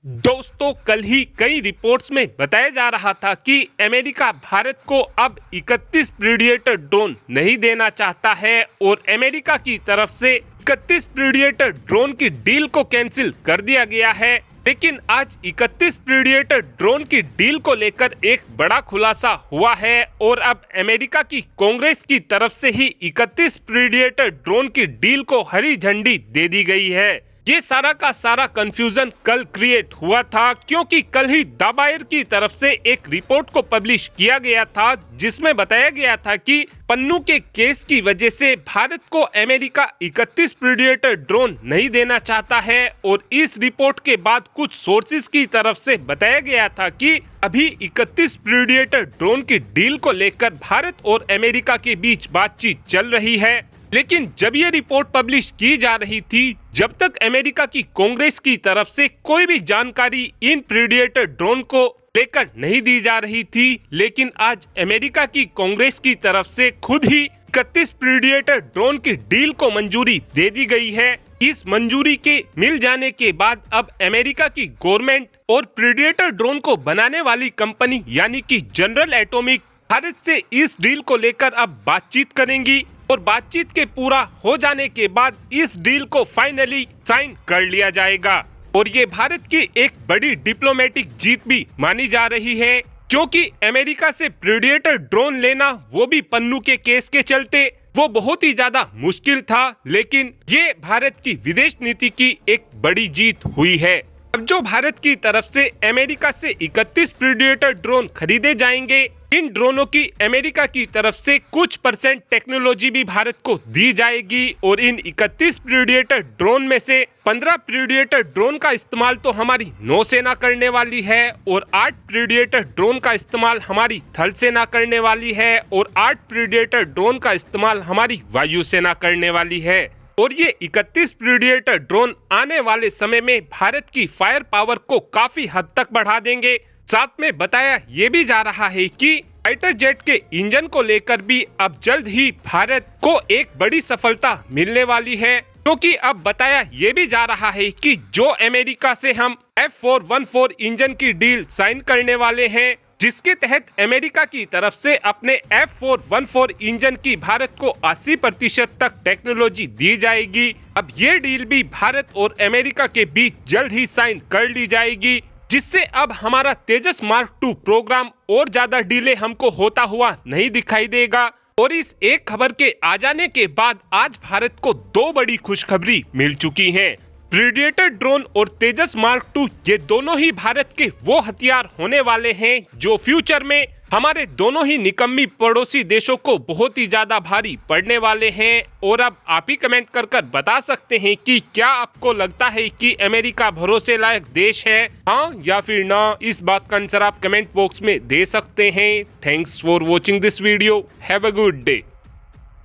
दोस्तों, कल ही कई रिपोर्ट्स में बताया जा रहा था कि अमेरिका भारत को अब 31 प्रीडिएटर ड्रोन नहीं देना चाहता है और अमेरिका की तरफ से 31 प्रीडिएटर ड्रोन की डील को कैंसिल कर दिया गया है। लेकिन आज 31 प्रीडिएटर ड्रोन की डील को लेकर एक बड़ा खुलासा हुआ है और अब अमेरिका की कांग्रेस की तरफ से ही 31 प्रीडिएटर ड्रोन की डील को हरी झंडी दे दी गई है। ये सारा का सारा कंफ्यूजन कल क्रिएट हुआ था क्योंकि कल ही दाबायर की तरफ से एक रिपोर्ट को पब्लिश किया गया था जिसमें बताया गया था कि पन्नू के केस की वजह से भारत को अमेरिका 31 प्रीडिएटर ड्रोन नहीं देना चाहता है। और इस रिपोर्ट के बाद कुछ सोर्सेज की तरफ से बताया गया था कि अभी 31 प्रीडिएटर ड्रोन की डील को लेकर भारत और अमेरिका के बीच बातचीत चल रही है। लेकिन जब ये रिपोर्ट पब्लिश की जा रही थी, जब तक अमेरिका की कांग्रेस की तरफ से कोई भी जानकारी इन प्रीडिएटर ड्रोन को लेकर नहीं दी जा रही थी, लेकिन आज अमेरिका की कांग्रेस की तरफ से खुद ही 31 प्रीडिएटर ड्रोन की डील को मंजूरी दे दी गई है। इस मंजूरी के मिल जाने के बाद अब अमेरिका की गवर्नमेंट और प्रीडिएटर ड्रोन को बनाने वाली कंपनी यानी कि जनरल एटॉमिक भारत से इस डील को लेकर अब बातचीत करेंगी और बातचीत के पूरा हो जाने के बाद इस डील को फाइनली साइन कर लिया जाएगा। और ये भारत की एक बड़ी डिप्लोमेटिक जीत भी मानी जा रही है क्योंकि अमेरिका से प्रीडिएटर ड्रोन लेना, वो भी पन्नू के केस के चलते, वो बहुत ही ज्यादा मुश्किल था। लेकिन ये भारत की विदेश नीति की एक बड़ी जीत हुई है। अब जो भारत की तरफ से अमेरिका से 31 प्रीडिएटर ड्रोन खरीदे जाएंगे, इन ड्रोनों की अमेरिका की तरफ से कुछ % टेक्नोलॉजी भी भारत को दी जाएगी और इन 31 प्रीडिएटर ड्रोन में से 15 प्रीडिएटर ड्रोन का इस्तेमाल तो हमारी नौसेना करने वाली है और 8 प्रीडिएटर ड्रोन का इस्तेमाल हमारी थल सेना करने वाली है और 8 प्रीडिएटर ड्रोन का इस्तेमाल हमारी वायुसेना करने वाली है। और ये 31 प्रीडिएटर ड्रोन आने वाले समय में भारत की फायर पावर को काफी हद तक बढ़ा देंगे। साथ में बताया ये भी जा रहा है कि फाइटर जेट के इंजन को लेकर भी अब जल्द ही भारत को एक बड़ी सफलता मिलने वाली है, क्योंकि अब बताया ये भी जा रहा है कि जो अमेरिका से हम F414 इंजन की डील साइन करने वाले हैं, जिसके तहत अमेरिका की तरफ से अपने F414 इंजन की भारत को 80% तक टेक्नोलॉजी दी जाएगी। अब ये डील भी भारत और अमेरिका के बीच जल्द ही साइन कर ली जाएगी, जिससे अब हमारा तेजस मार्क 2 प्रोग्राम और ज्यादा डिले हमको होता हुआ नहीं दिखाई देगा। और इस एक खबर के आ जाने के बाद आज भारत को 2 बड़ी खुशखबरी मिल चुकी हैं। प्रीडिएटर ड्रोन और तेजस मार्क 2 ये दोनों ही भारत के वो हथियार होने वाले हैं जो फ्यूचर में हमारे दोनों ही निकम्मी पड़ोसी देशों को बहुत ही ज्यादा भारी पड़ने वाले हैं। और अब आप ही कमेंट कर कर बता सकते हैं कि क्या आपको लगता है कि अमेरिका भरोसे लायक देश है, हाँ या फिर ना। इस बात का आंसर आप कमेंट बॉक्स में दे सकते हैं। Thanks for watching this video. Have a good day.